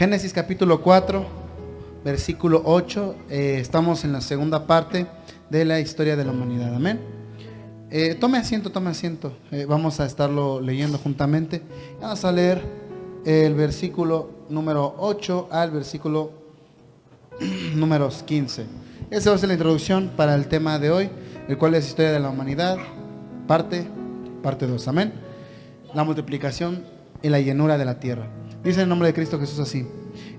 Génesis capítulo 4, versículo 8. Estamos en la segunda parte de la historia de la humanidad. Amén. Tome asiento, tome asiento. Vamos a estarlo leyendo juntamente. Vamos a leer el versículo número 8 al versículo número 15. Esa va a ser la introducción para el tema de hoy, el cual es historia de la humanidad, parte 2. Amén. La multiplicación y la llenura de la tierra. Dice en el nombre de Cristo Jesús así: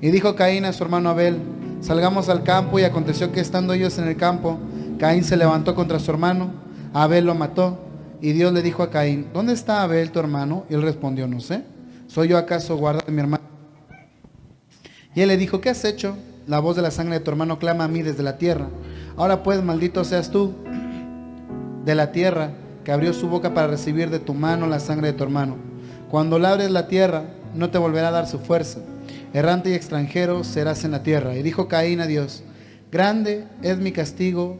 y dijo Caín a su hermano Abel: salgamos al campo. Y aconteció que estando ellos en el campo, Caín se levantó contra su hermano, Abel lo mató. Y Dios le dijo a Caín: ¿dónde está Abel tu hermano? Y él respondió: no sé. ¿Soy yo acaso guarda de mi hermano? Y él le dijo: ¿qué has hecho? La voz de la sangre de tu hermano clama a mí desde la tierra. Ahora pues, maldito seas tú de la tierra, que abrió su boca para recibir de tu mano la sangre de tu hermano. Cuando labres la tierra, no te volverá a dar su fuerza. Errante y extranjero serás en la tierra. Y dijo Caín a Dios: grande es mi castigo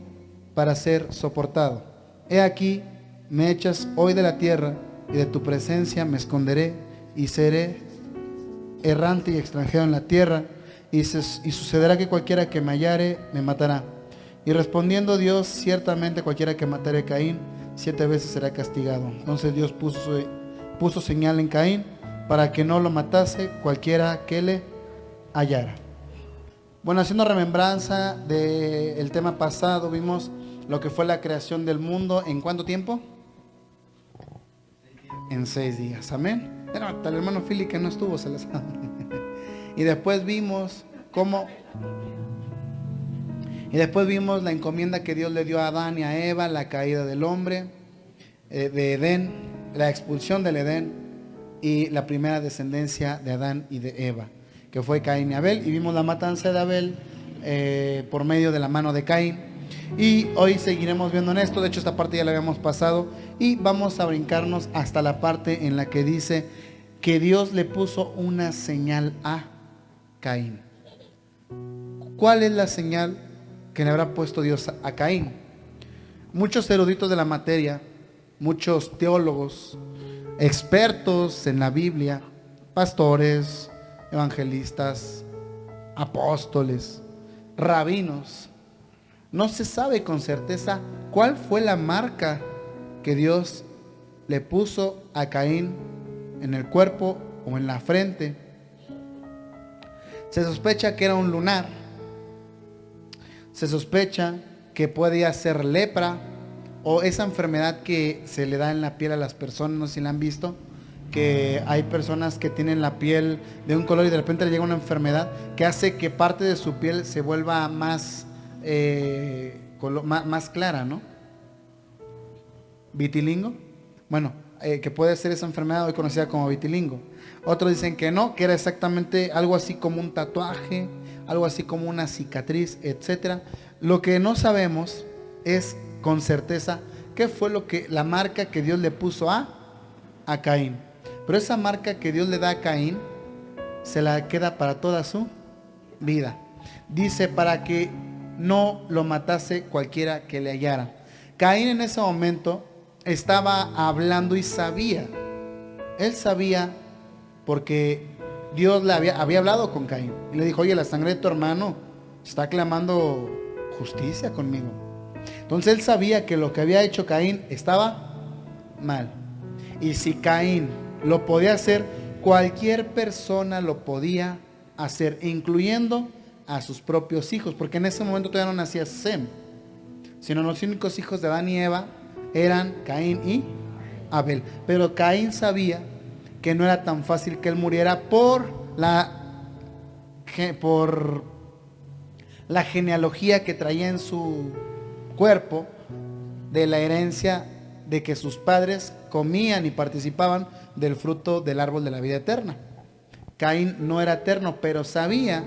para ser soportado. He aquí, me echas hoy de la tierra, y de tu presencia me esconderé, y seré errante y extranjero en la tierra, y sucederá que cualquiera que me hallare me matará. Y respondiendo Dios: ciertamente cualquiera que matare a Caín 7 veces será castigado. Entonces Dios puso señal en Caín para que no lo matase cualquiera que le hallara. Bueno, haciendo remembranza del tema pasado, vimos lo que fue la creación del mundo. ¿En cuánto tiempo? En 6 días. Amén. Pero hasta el hermano Philly que no estuvo se les sabe. Y después vimos la encomienda que Dios le dio a Adán y a Eva, la caída del hombre de Edén, la expulsión del Edén y la primera descendencia de Adán y de Eva, que fue Caín y Abel. Y vimos la matanza de Abel por medio de la mano de Caín. Y hoy seguiremos viendo en esto. De hecho, esta parte ya la habíamos pasado, y vamos a brincarnos hasta la parte en la que dice que Dios le puso una señal a Caín. ¿Cuál es la señal que le habrá puesto Dios a Caín? Muchos eruditos de la materia, muchos teólogos, expertos en la Biblia, pastores, evangelistas, apóstoles, rabinos, no se sabe con certeza cuál fue la marca que Dios le puso a Caín en el cuerpo o en la frente. Se sospecha que era un lunar. Se sospecha que podía ser lepra, o esa enfermedad que se le da en la piel a las personas. No sé si la han visto, que hay personas que tienen la piel de un color y de repente le llega una enfermedad que hace que parte de su piel se vuelva más clara, ¿no? Vitilingo. Bueno, que puede ser esa enfermedad hoy conocida como vitilingo. Otros dicen que no, que era exactamente algo así como un tatuaje, algo así como una cicatriz, etcétera. Lo que no sabemos es con certeza qué fue la marca que Dios le puso a Caín. Pero esa marca que Dios le da a Caín se la queda para toda su vida. Dice: para que no lo matase cualquiera que le hallara. Caín en ese momento estaba hablando y sabía. Él sabía porque Dios le había hablado con Caín y le dijo: oye, la sangre de tu hermano está clamando justicia conmigo. Entonces él sabía que lo que había hecho Caín estaba mal. Y si Caín lo podía hacer, cualquier persona lo podía hacer, incluyendo a sus propios hijos, porque en ese momento todavía no nacía Sem, sino los únicos hijos de Adán y Eva eran Caín y Abel. Pero Caín sabía que no era tan fácil que él muriera por la genealogía que traía en su cuerpo, de la herencia de que sus padres comían y participaban del fruto del árbol de la vida eterna. Caín no era eterno, pero sabía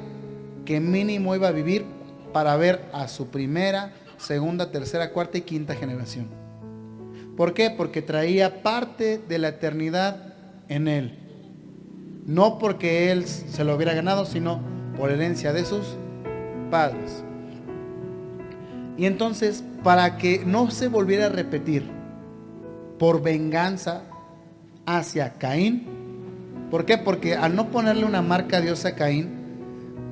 que mínimo iba a vivir para ver a su primera, segunda, tercera, cuarta y quinta generación. ¿Por qué? Porque traía parte de la eternidad en él. No porque él se lo hubiera ganado, sino por herencia de sus padres. Y entonces, para que no se volviera a repetir por venganza hacia Caín. ¿Por qué? Porque al no ponerle una marca a Dios a Caín,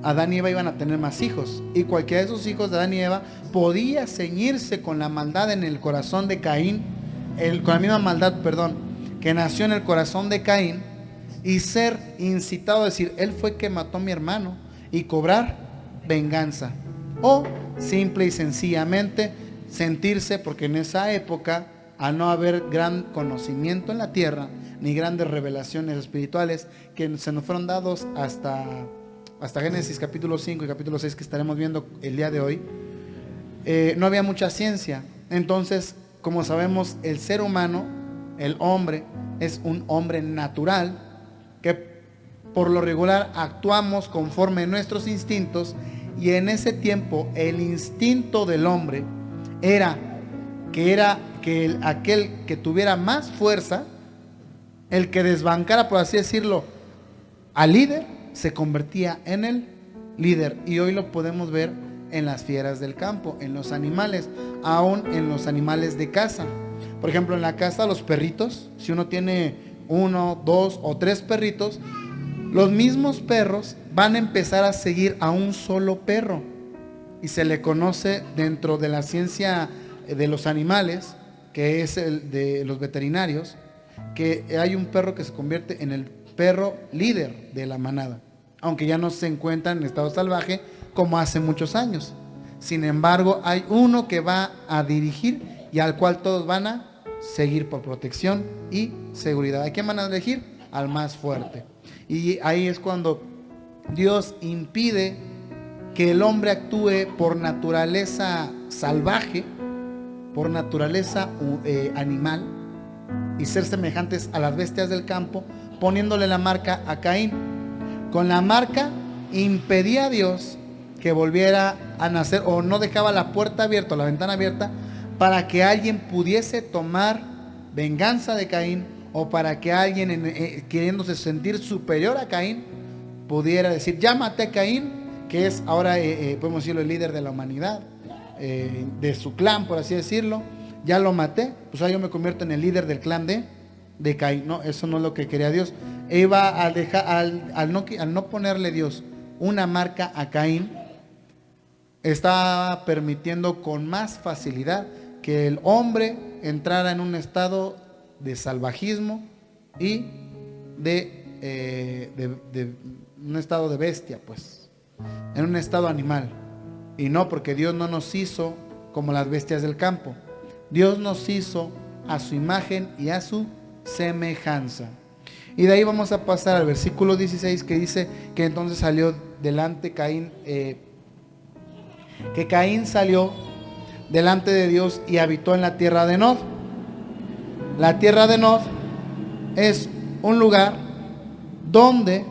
Adán y Eva iban a tener más hijos, y cualquiera de esos hijos de Adán y Eva podía ceñirse con la maldad en el corazón de Caín, con la misma maldad, perdón, que nació en el corazón de Caín, y ser incitado a decir, él fue que mató a mi hermano, y cobrar venganza, o simple y sencillamente sentirse, porque en esa época, al no haber gran conocimiento en la tierra, ni grandes revelaciones espirituales que se nos fueron dados hasta Génesis capítulo 5 y capítulo 6 que estaremos viendo el día de hoy, no había mucha ciencia. Entonces, como sabemos, el ser humano, el hombre, es un hombre natural que por lo regular actuamos conforme a nuestros instintos, y en ese tiempo el instinto del hombre era que aquel que tuviera más fuerza, el que desbancara, por así decirlo, al líder, se convertía en el líder. Y hoy lo podemos ver en las fieras del campo, en los animales, aún en los animales de casa. Por ejemplo, en la casa, los perritos, si uno tiene 1, 2 o 3 perritos, los mismos perros van a empezar a seguir a un solo perro, y se le conoce dentro de la ciencia de los animales, que es el de los veterinarios, que hay un perro que se convierte en el perro líder de la manada, aunque ya no se encuentra en estado salvaje como hace muchos años. Sin embargo, hay uno que va a dirigir y al cual todos van a seguir por protección y seguridad. ¿A quién van a elegir? Al más fuerte. Y ahí es cuando Dios impide que el hombre actúe por naturaleza salvaje, por naturaleza animal, y ser semejantes a las bestias del campo, poniéndole la marca a Caín. Con la marca impedía a Dios que volviera a nacer, o no dejaba la puerta abierta, la ventana abierta, para que alguien pudiese tomar venganza de Caín, o para que alguien queriéndose sentir superior a Caín pudiera decir, ya maté a Caín, que es ahora podemos decirlo el líder de la humanidad, de su clan, por así decirlo. Ya lo maté, pues ahora yo me convierto en el líder del clan de Caín. No, eso no es lo que quería Dios. Iba a dejar, al no ponerle Dios una marca a Caín, estaba permitiendo con más facilidad que el hombre entrara en un estado de salvajismo y de un estado de bestia, pues, en un estado animal. Y no, porque Dios no nos hizo como las bestias del campo. Dios nos hizo a su imagen y a su semejanza. Y de ahí vamos a pasar al versículo 16, que dice que entonces salió delante Caín, que Caín salió delante de Dios y habitó en la tierra de Nod. La tierra de Nod es un lugar donde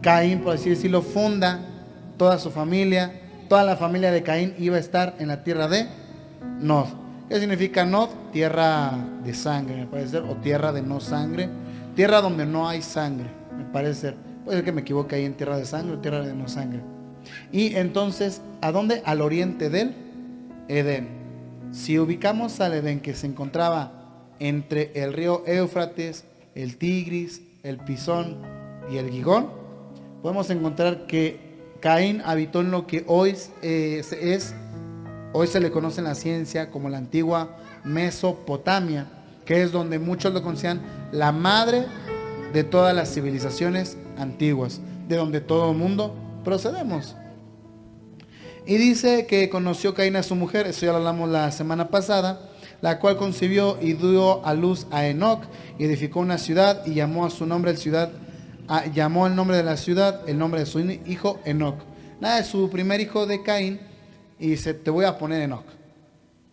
Caín, por así decirlo, funda toda su familia. Toda la familia de Caín iba a estar en la tierra de Nod. ¿Qué significa Nod? Tierra de sangre, me parece ser, o tierra de no sangre. Tierra donde no hay sangre, me parece ser. Puede ser que me equivoque ahí en tierra de sangre o tierra de no sangre. Y entonces, ¿a dónde? Al oriente del Edén. Si ubicamos al Edén, que se encontraba entre el río Éufrates, el Tigris, el Pisón y el Gigón, podemos encontrar que Caín habitó en lo que hoy hoy se le conoce en la ciencia como la antigua Mesopotamia, que es donde muchos lo consideran la madre de todas las civilizaciones antiguas, de donde todo el mundo procedemos. Y dice que conoció Caín a su mujer, eso ya lo hablamos la semana pasada, la cual concibió y dio a luz a Enoc, y edificó una ciudad y llamó a su nombre llamó el nombre de la ciudad el nombre de su hijo Enoc. Nada, de su primer hijo de Caín, y dice, te voy a poner Enoc,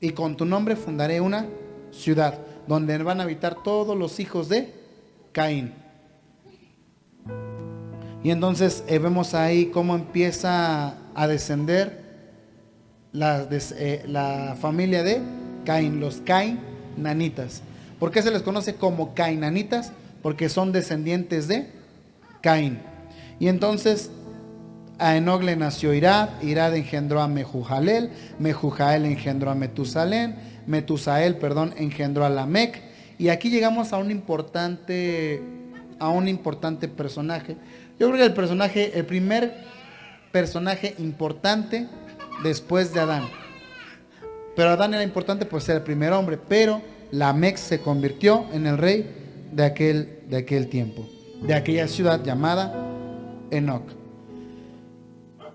y con tu nombre fundaré una ciudad donde van a habitar todos los hijos de Caín. Y entonces vemos ahí cómo empieza a descender la familia de Caín, los cainanitas. ¿Por qué se les conoce como cainanitas? Porque son descendientes de Caín. Y entonces a Enoc le nació Irad, Irad engendró a Mehujael, Mehujael engendró a Metusael, engendró a Lamec. Y aquí llegamos a un importante a un importante personaje. Yo creo que el primer personaje importante después de Adán. Pero Adán era importante por ser el primer hombre, pero Lamec se convirtió en el rey de aquel tiempo, de aquella ciudad llamada Enoc.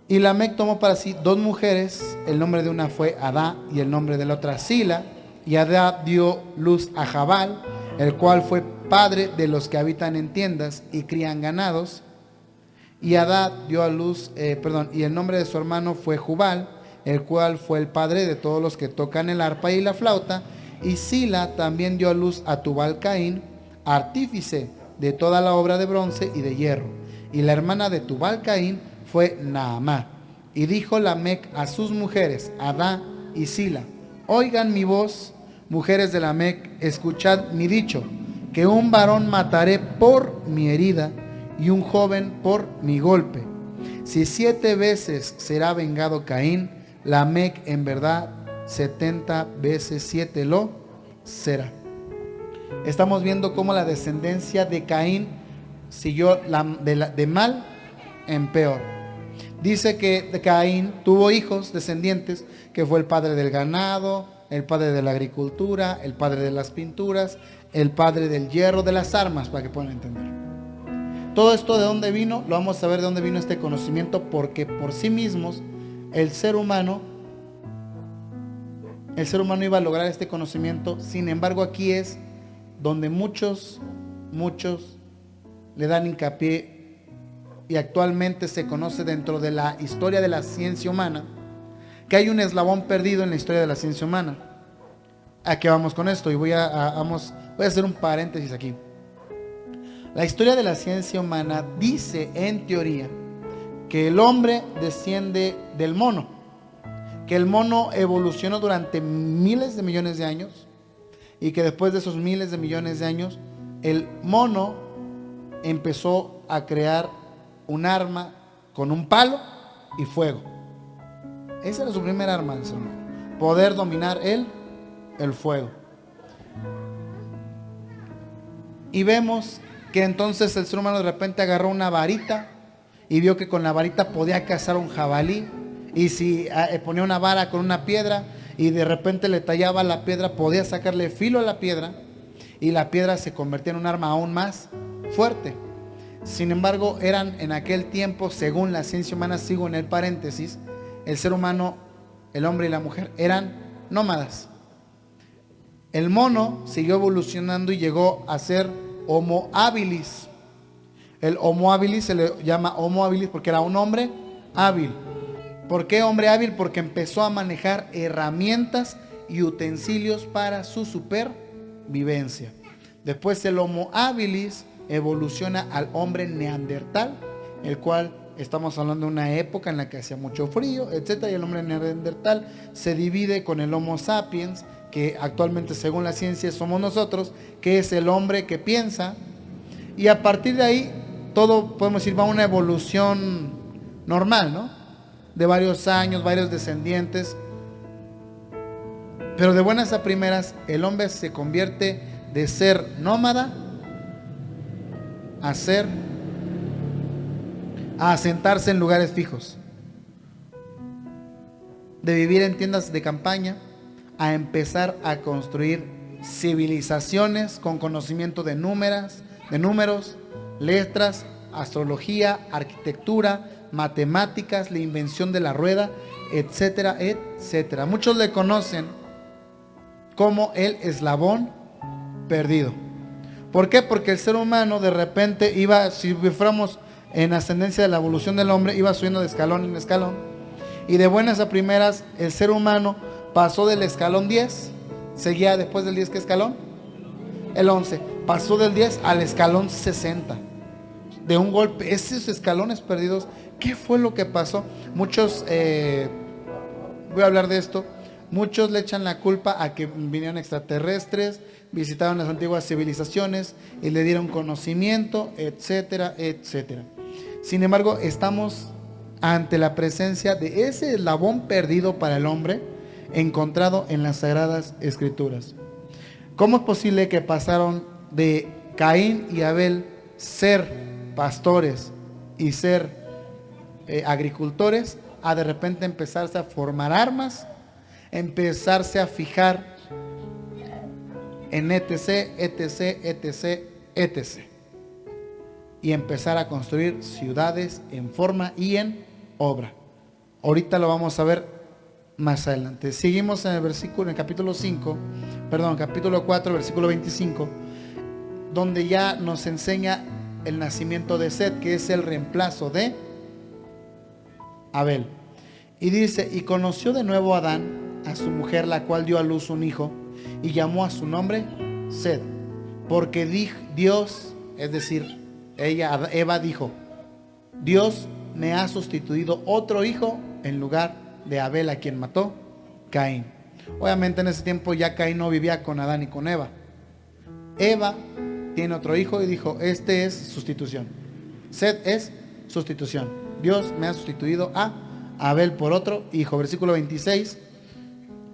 Y Lamec tomó para sí 2 mujeres, el nombre de una fue Adá y el nombre de la otra Sila, y Adá dio luz a Jabal, el cual fue padre de los que habitan en tiendas y crían ganados. Y Adá dio a luz, y el nombre de su hermano fue Jubal, el cual fue el padre de todos los que tocan el arpa y la flauta. Y Sila también dio a luz a Tubal Caín, artífice de toda la obra de bronce y de hierro. Y la hermana de Tubal Caín fue Naamá. Y dijo Lamec a sus mujeres, Adá y Sila: oigan mi voz, mujeres de Lamec, escuchad mi dicho, que un varón mataré por mi herida y un joven por mi golpe. Si 7 veces será vengado Caín, Lamec en verdad 70 veces 7 lo será. Estamos viendo cómo la descendencia de Caín siguió de mal en peor. Dice que Caín tuvo hijos descendientes, que fue el padre del ganado, el padre de la agricultura, el padre de las pinturas, el padre del hierro, de las armas, para que puedan entender. Todo esto, ¿de dónde vino? Lo vamos a ver de dónde vino este conocimiento, porque por sí mismos el ser humano iba a lograr este conocimiento. Sin embargo, aquí es donde muchos le dan hincapié, y actualmente se conoce dentro de la historia de la ciencia humana que hay un eslabón perdido en la historia de la ciencia humana. ¿A qué vamos con esto? Y voy a hacer un paréntesis aquí. La historia de la ciencia humana dice, en teoría, que el hombre desciende del mono, que el mono evolucionó durante miles de millones de años, y que después de esos miles de millones de años, el mono empezó a crear un arma con un palo y fuego. Esa era su primer arma del ser humano, poder dominar el fuego. Y vemos que entonces el ser humano de repente agarró una varita y vio que con la varita podía cazar un jabalí, y si ponía una vara con una piedra y de repente le tallaba la piedra, podía sacarle filo a la piedra, y la piedra se convertía en un arma aún más fuerte. Sin embargo, eran en aquel tiempo, según la ciencia humana, sigo en el paréntesis, el ser humano, el hombre y la mujer, eran nómadas. El mono siguió evolucionando y llegó a ser Homo habilis. El Homo habilis se le llama Homo habilis porque era un hombre hábil. ¿Por qué hombre hábil? Porque empezó a manejar herramientas y utensilios para su supervivencia. Después el Homo habilis evoluciona al hombre neandertal, el cual estamos hablando de una época en la que hacía mucho frío, etcétera, y el hombre neandertal se divide con el Homo sapiens, que actualmente según la ciencia somos nosotros, que es el hombre que piensa, y a partir de ahí todo, podemos decir, va a una evolución normal, ¿no? De varios años, varios descendientes, pero de buenas a primeras el hombre se convierte de ser nómada a asentarse en lugares fijos, de vivir en tiendas de campaña, a empezar a construir civilizaciones con conocimiento de números, letras, astrología, arquitectura, matemáticas, la invención de la rueda, etcétera, etcétera. Muchos le conocen como el eslabón perdido. ¿Por qué? Porque el ser humano de repente iba, si fuéramos en ascendencia de la evolución del hombre, iba subiendo de escalón en escalón, y de buenas a primeras el ser humano pasó del escalón 10, seguía después del 10, ¿qué escalón? El 11, pasó del 10 al escalón 60, de un golpe. Esos escalones perdidos, ¿qué fue lo que pasó? Muchos, voy a hablar de esto, muchos le echan la culpa a que vinieron extraterrestres, visitaron las antiguas civilizaciones y le dieron conocimiento, etcétera, etcétera. Sin embargo, estamos ante la presencia de ese eslabón perdido para el hombre encontrado en las Sagradas Escrituras. ¿Cómo es posible que pasaron de Caín y Abel ser pastores y ser agricultores a de repente empezarse a formar armas, empezarse a fijar en etc, etc, etc, etc. Y empezar a construir ciudades en forma y en obra. Ahorita lo vamos a ver más adelante. Seguimos en el versículo, en el capítulo 4, versículo 25, donde ya nos enseña el nacimiento de Set, que es el reemplazo de Abel. Y dice, y conoció de nuevo Adán a su mujer, la cual dio a luz un hijo, y llamó a su nombre Set, porque Dios, es decir, Eva dijo, Dios me ha sustituido otro hijo en lugar de Abel, a quien mató Caín. Obviamente en ese tiempo ya Caín no vivía con Adán y con Eva. Eva tiene otro hijo y dijo, este es sustitución. Set es sustitución. Dios me ha sustituido a Abel por otro hijo. Versículo 26.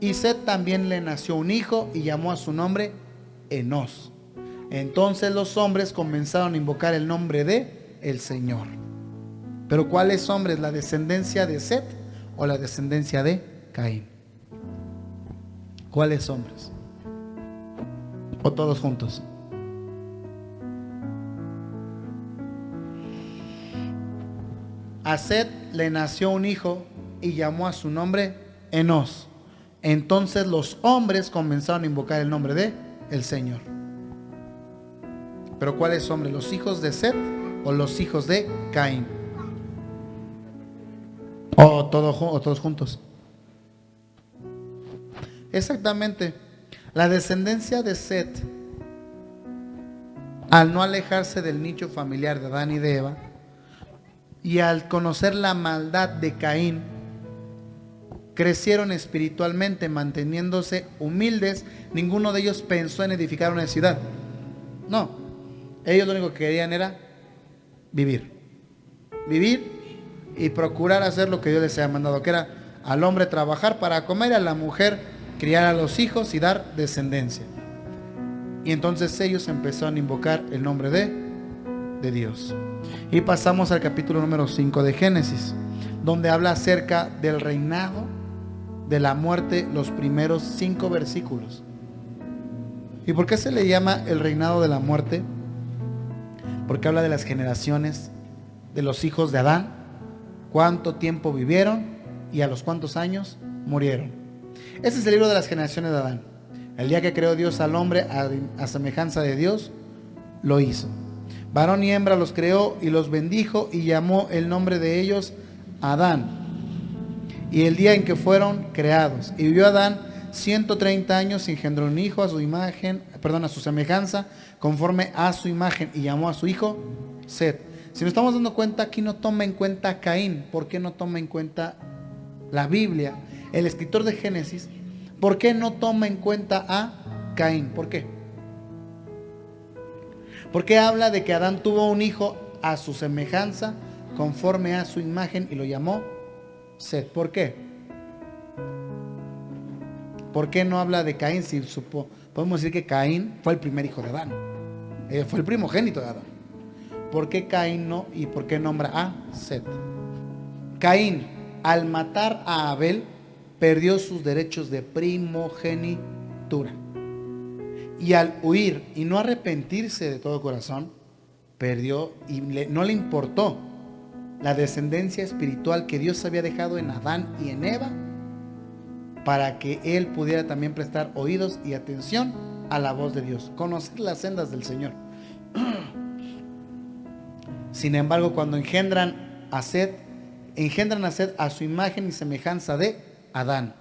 Y Set también le nació un hijo y llamó a su nombre Enós. Entonces los hombres comenzaron a invocar el nombre de el Señor. Pero ¿cuáles hombres? ¿La descendencia de Set o la descendencia de Caín? ¿Cuáles hombres? ¿O todos juntos? A Set le nació un hijo y llamó a su nombre Enós. Entonces los hombres comenzaron a invocar el nombre de el Señor. Pero ¿cuáles hombres? ¿Los hijos de Set o los hijos de Caín? ¿O todos juntos? Exactamente. La descendencia de Set, al no alejarse del nicho familiar de Adán y de Eva, y al conocer la maldad de Caín, crecieron espiritualmente, manteniéndose humildes. Ninguno de ellos pensó en edificar una ciudad. No, ellos lo único que querían era vivir y procurar hacer lo que Dios les había mandado, que era al hombre trabajar para comer, a la mujer criar a los hijos y dar descendencia. Y entonces ellos empezaron a invocar el nombre de Dios. Y pasamos al capítulo número 5 de Génesis, donde habla acerca del reinado, de la muerte, los primeros 5 versículos. ¿Y por qué se le llama el reinado de la muerte? Porque habla de las generaciones de los hijos de Adán, cuánto tiempo vivieron y a los cuántos años murieron. Ese es el libro de las generaciones de Adán. El día que creó Dios al hombre a semejanza de Dios, lo hizo. Varón y hembra los creó y los bendijo y llamó el nombre de ellos Adán. Y el día en que fueron creados, y vivió Adán 130 años, y engendró un hijo a su imagen, a su semejanza, conforme a su imagen, y llamó a su hijo Set. Si nos estamos dando cuenta, aquí no toma en cuenta a Caín. ¿Por qué no toma en cuenta la Biblia? El escritor de Génesis, ¿por qué no toma en cuenta a Caín? ¿Por qué? Porque habla de que Adán tuvo un hijo a su semejanza, conforme a su imagen, y lo llamó Set. ¿Por qué? ¿Por qué no habla de Caín? Si podemos decir que Caín fue el primer hijo de Adán, fue el primogénito de Adán. ¿Por qué Caín no? ¿Y por qué nombra a Set? Caín, al matar a Abel, perdió sus derechos de primogenitura. Y al huir y no arrepentirse de todo corazón, perdió y no le importó la descendencia espiritual que Dios había dejado en Adán y en Eva, para que él pudiera también prestar oídos y atención a la voz de Dios, conocer las sendas del Señor. Sin embargo, cuando engendran a Set a su imagen y semejanza de Adán.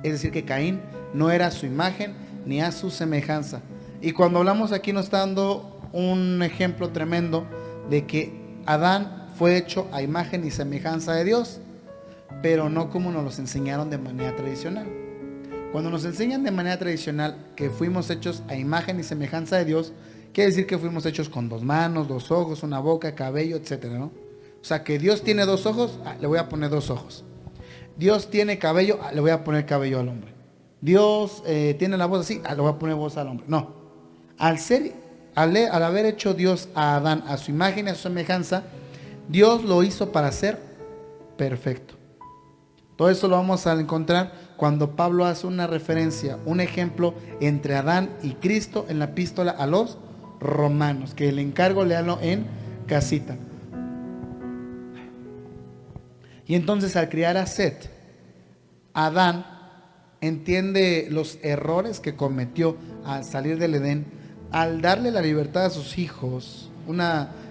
Es decir, que Caín no era a su imagen ni a su semejanza. Y cuando hablamos aquí nos está dando un ejemplo tremendo de que Adán fue hecho a imagen y semejanza de Dios, pero no como nos los enseñaron de manera tradicional. Cuando nos enseñan de manera tradicional que fuimos hechos a imagen y semejanza de Dios, quiere decir que fuimos hechos con 2 manos, 2 ojos, una boca, cabello, etcétera, ¿no? O sea, que Dios tiene 2 ojos, le voy a poner 2 ojos. Dios tiene cabello, le voy a poner cabello al hombre. Dios tiene la voz así, le voy a poner voz al hombre. No. Al ser al haber hecho Dios a Adán a su imagen y a su semejanza, Dios lo hizo para ser perfecto. Todo eso lo vamos a encontrar cuando Pablo hace una referencia, un ejemplo entre Adán y Cristo en la epístola a los Romanos, que le encargo leerlo en casita. Y entonces al criar a Set, Adán entiende los errores que cometió al salir del Edén, al darle la libertad a sus hijos,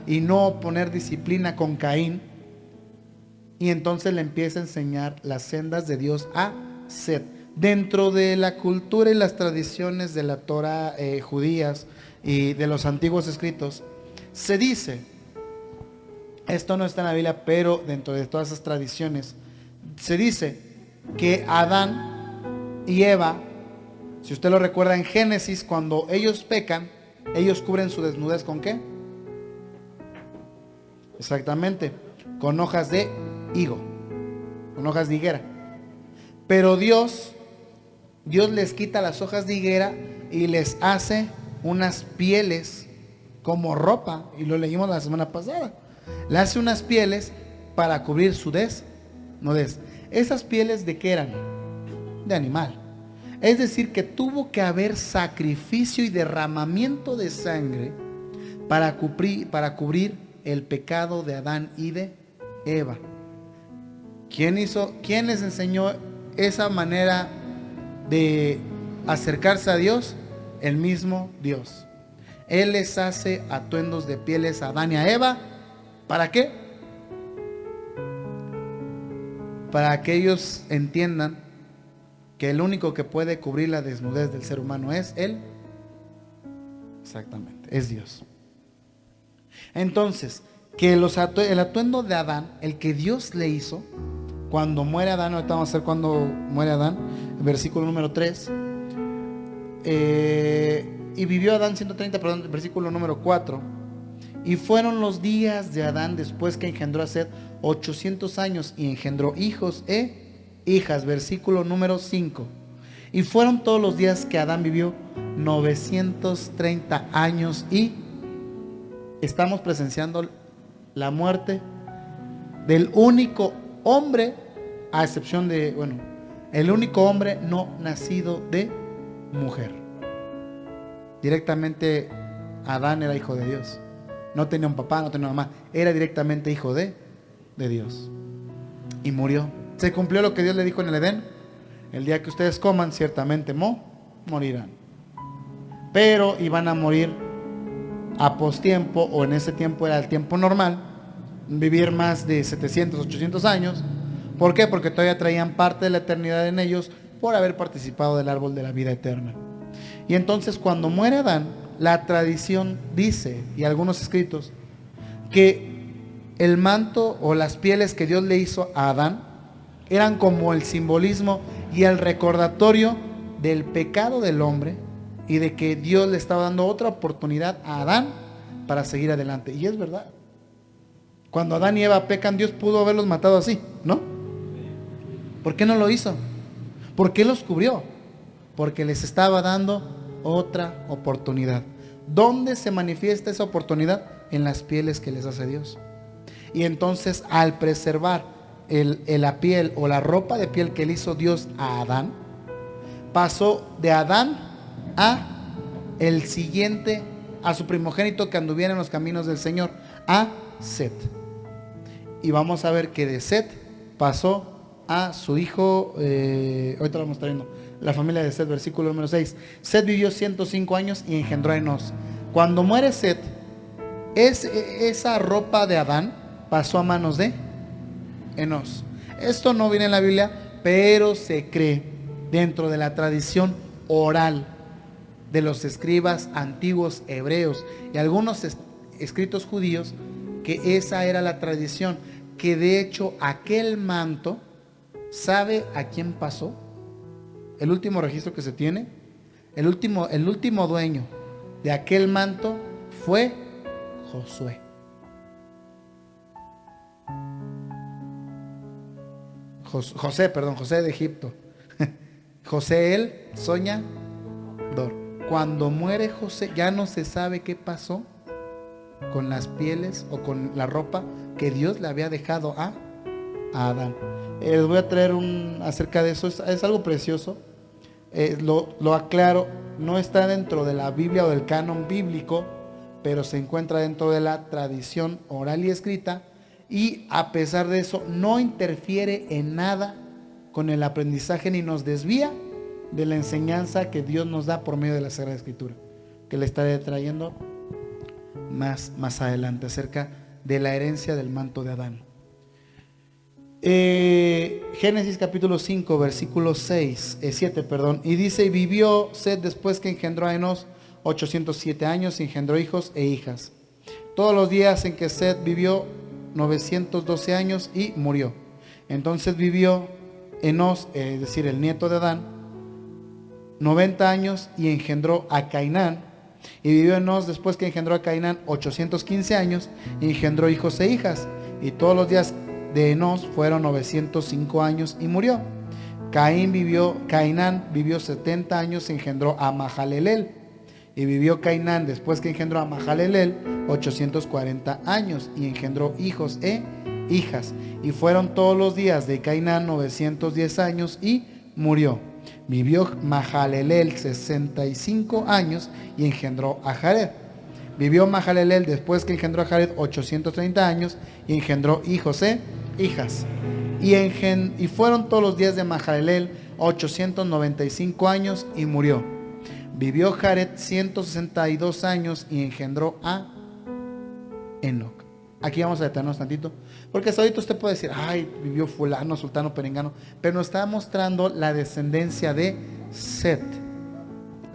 y no poner disciplina con Caín. Y entonces le empieza a enseñar las sendas de Dios a Set. Dentro de la cultura y las tradiciones de la Torah judías y de los antiguos escritos, se dice, esto no está en la Biblia, pero dentro de todas esas tradiciones, se dice que Adán y Eva, si usted lo recuerda en Génesis, cuando ellos pecan, ellos cubren su desnudez ¿con qué? Exactamente, con hojas de higo, con hojas de higuera. Pero Dios les quita las hojas de higuera y les hace unas pieles como ropa, y lo leímos la semana pasada. Le hace unas pieles para cubrir su desnudez. ¿Esas pieles de qué eran? De animal. Es decir, que tuvo que haber sacrificio y derramamiento de sangre para cubrir el pecado de Adán y de Eva. ¿Quién les enseñó esa manera de acercarse a Dios? El mismo Dios. Él les hace atuendos de pieles a Adán y a Eva. ¿Para qué? Para que ellos entiendan que el único que puede cubrir la desnudez del ser humano es Él. Exactamente, es Dios. Entonces, que el atuendo de Adán, el que Dios le hizo, cuando muere Adán, ahorita vamos a ver cuando muere Adán, versículo número 3, y vivió Adán 130, perdón, versículo número 4, y fueron los días de Adán después que engendró a Set 800 años y engendró hijos e hijas, versículo número 5, y fueron todos los días que Adán vivió 930 años y estamos presenciando la muerte del único hombre, a excepción de, el único hombre no nacido de mujer. Directamente Adán era hijo de Dios. No tenía un papá, no tenía una mamá. Era directamente hijo de Dios. Y murió. Se cumplió lo que Dios le dijo en el Edén. El día que ustedes coman, ciertamente morirán. Pero iban a morir a postiempo, o en ese tiempo era el tiempo normal, vivir más de 700, 800 años. ¿Por qué? Porque todavía traían parte de la eternidad en ellos por haber participado del árbol de la vida eterna. Y entonces cuando muere Adán, la tradición dice, y algunos escritos, que el manto o las pieles que Dios le hizo a Adán eran como el simbolismo y el recordatorio del pecado del hombre y de que Dios le estaba dando otra oportunidad a Adán para seguir adelante. Y es verdad. Cuando Adán y Eva pecan, Dios pudo haberlos matado así, ¿no? ¿Por qué no lo hizo? ¿Por qué los cubrió? Porque les estaba dando otra oportunidad. ¿Dónde se manifiesta esa oportunidad? En las pieles que les hace Dios. Y entonces, al preservar la piel o la ropa de piel que le hizo Dios a Adán, pasó de Adán a el siguiente, a su primogénito que anduviera en los caminos del Señor, a Set. Y vamos a ver que de Set pasó a su hijo, ahorita lo vamos a estar viendo, la familia de Set, versículo número 6. Set vivió 105 años y engendró a Enos. Cuando muere Set, esa ropa de Adán pasó a manos de Enos. Esto no viene en la Biblia, pero se cree dentro de la tradición oral de los escribas antiguos hebreos y algunos escritos judíos, que esa era la tradición, que de hecho aquel manto, ¿sabe a quién pasó? El último registro que se tiene, el último dueño de aquel manto fue Josué. José de Egipto. José el soñador. cuando muere José, ya no se sabe qué pasó con las pieles o con la ropa que Dios le había dejado a Adán. Les voy a traer acerca de eso, es algo precioso. Lo aclaro, no está dentro de la Biblia o del canon bíblico, pero se encuentra dentro de la tradición oral y escrita, y a pesar de eso no interfiere en nada con el aprendizaje ni nos desvía de la enseñanza que Dios nos da por medio de la Sagrada Escritura, que le estaré trayendo más adelante acerca de la herencia del manto de Adán. Génesis capítulo 5 versículo 7, y dice: y vivió Set después que engendró a Enos 807 años y engendró hijos e hijas. Todos los días en que Set vivió 912 años y murió. Entonces vivió Enos, es decir, el nieto de Adán, 90 años y engendró a Cainán. Y vivió Enos después que engendró a Cainán 815 años y engendró hijos e hijas. Y todos los días de Enos fueron 905 años y murió. Cainán vivió 70 años y engendró a Mahalaleel. Y vivió Cainán después que engendró a Mahalaleel 840 años y engendró hijos e hijas. Y fueron todos los días de Cainán 910 años y murió. Vivió Mahalaleel 65 años y engendró a Jared. Vivió Mahalaleel después que engendró a Jared 830 años y engendró hijos e hijas. Y fueron todos los días de Mahalaleel 895 años y murió. Vivió Jared 162 años y engendró a Enoc. Aquí vamos a detenernos tantito, porque hasta ahorita usted puede decir: ay, vivió fulano, sultano, perengano, pero nos está mostrando la descendencia de Set.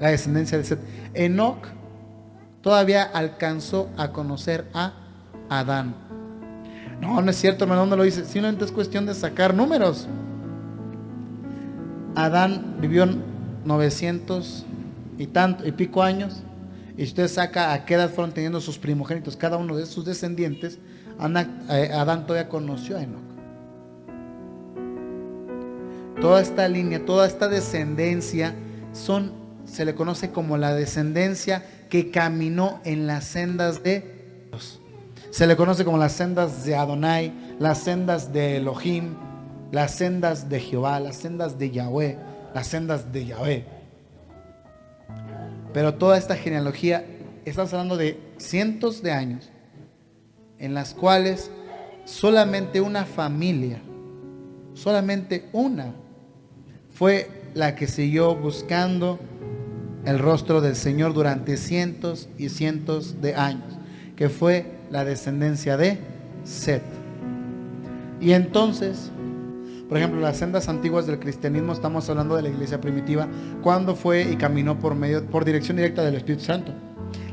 La descendencia de Set. Enoc todavía alcanzó a conocer a Adán. No es cierto, hermano, no lo dice. Simplemente es cuestión de sacar números. Adán vivió 900 y pico años, y usted saca a qué edad fueron teniendo sus primogénitos cada uno de sus descendientes. Adán todavía conoció a Enoc. Toda esta línea, toda esta descendencia se le conoce como la descendencia que caminó en las sendas de Dios. Se le conoce como las sendas de Adonai, las sendas de Elohim, las sendas de Jehová, las sendas de Yahweh, las sendas de Yahvé. Pero toda esta genealogía, estamos hablando de cientos de años en las cuales solamente una familia, solamente una, fue la que siguió buscando el rostro del Señor durante cientos y cientos de años, que fue la descendencia de Set. Y entonces, por ejemplo, las sendas antiguas del cristianismo, estamos hablando de la iglesia primitiva, cuando fue y caminó por dirección directa del Espíritu Santo.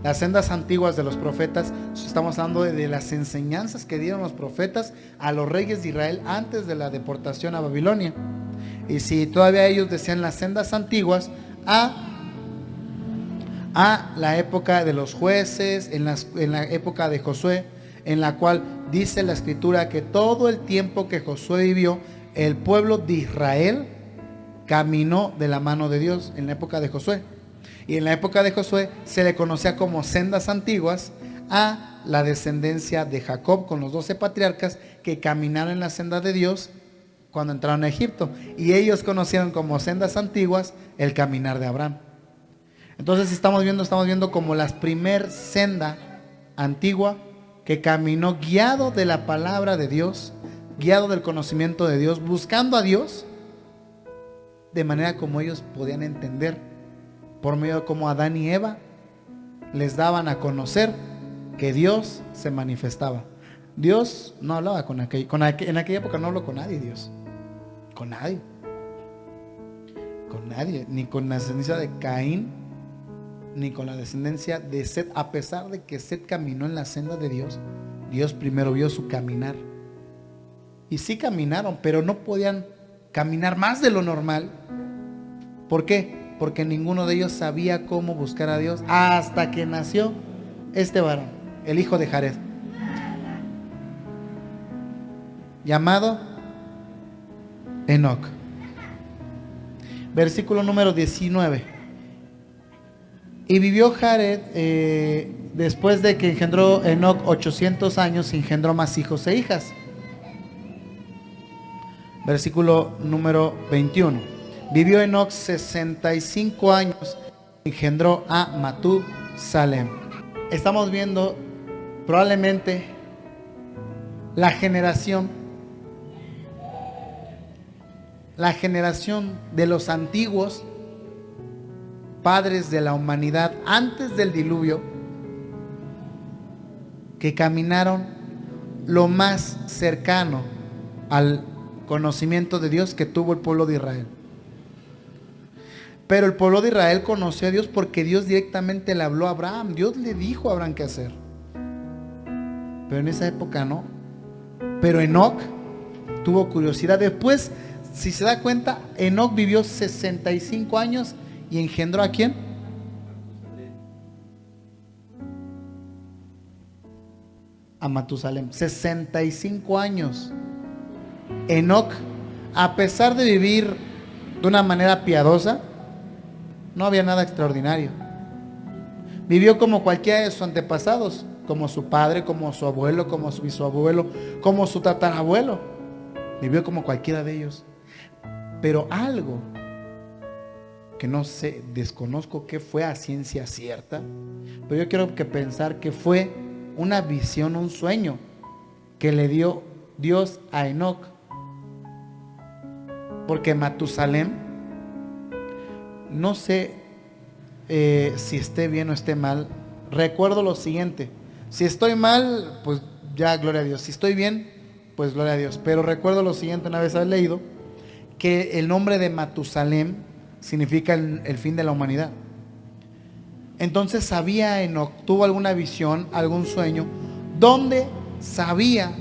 Las sendas antiguas de los profetas, estamos hablando de las enseñanzas que dieron los profetas a los reyes de Israel antes de la deportación a Babilonia. Y si todavía ellos decían las sendas antiguas, a la época de los jueces, en la época de Josué, en la cual dice la escritura que todo el tiempo que Josué vivió, el pueblo de Israel caminó de la mano de Dios en la época de Josué. Y en la época de Josué se le conocía como sendas antiguas a la descendencia de Jacob con los 12 patriarcas que caminaron en la senda de Dios cuando entraron a Egipto. Y ellos conocieron como sendas antiguas el caminar de Abraham. Entonces estamos viendo como la primer senda antigua que caminó guiado de la palabra de Dios, guiado del conocimiento de Dios, buscando a Dios de manera como ellos podían entender, por medio de cómo Adán y Eva les daban a conocer que Dios se manifestaba. Dios no hablaba en aquella época no habló con nadie Dios, con nadie, ni con la descendencia de Caín, ni con la descendencia de Set, a pesar de que Set caminó en la senda de Dios. Dios primero vio su caminar. Y sí caminaron, pero no podían caminar más de lo normal. ¿Por qué? Porque ninguno de ellos sabía cómo buscar a Dios hasta que nació este varón, el hijo de Jared, llamado Enoc. Versículo número 19. Y vivió Jared, después de que engendró Enoc 800 años, engendró más hijos e hijas. Versículo número 21. Vivió Enoc 65 años, engendró a Matusalem. Estamos viendo probablemente la generación de los antiguos padres de la humanidad antes del diluvio, que caminaron lo más cercano al conocimiento de Dios que tuvo el pueblo de Israel. Pero el pueblo de Israel conoció a Dios porque Dios directamente le habló a Abraham. Dios le dijo a Abraham qué hacer. Pero en esa época no. Pero Enoc tuvo curiosidad. Después, si se da cuenta, Enoc vivió 65 años y engendró ¿a quién? A Matusalem. 65 años. Enoc, a pesar de vivir de una manera piadosa, no había nada extraordinario. Vivió como cualquiera de sus antepasados, como su padre, como su abuelo, como su bisabuelo, como su tatarabuelo. Vivió como cualquiera de ellos. Pero algo que no sé, desconozco qué fue a ciencia cierta, pero yo quiero pensar que fue una visión, un sueño que le dio Dios a Enoc. Porque Matusalem, no sé si esté bien o esté mal, recuerdo lo siguiente: si estoy mal, pues ya gloria a Dios; si estoy bien, pues gloria a Dios. Pero recuerdo lo siguiente, una vez he leído que el nombre de Matusalem significa el fin de la humanidad. Entonces sabía Enoc, tuvo alguna visión, algún sueño, donde sabía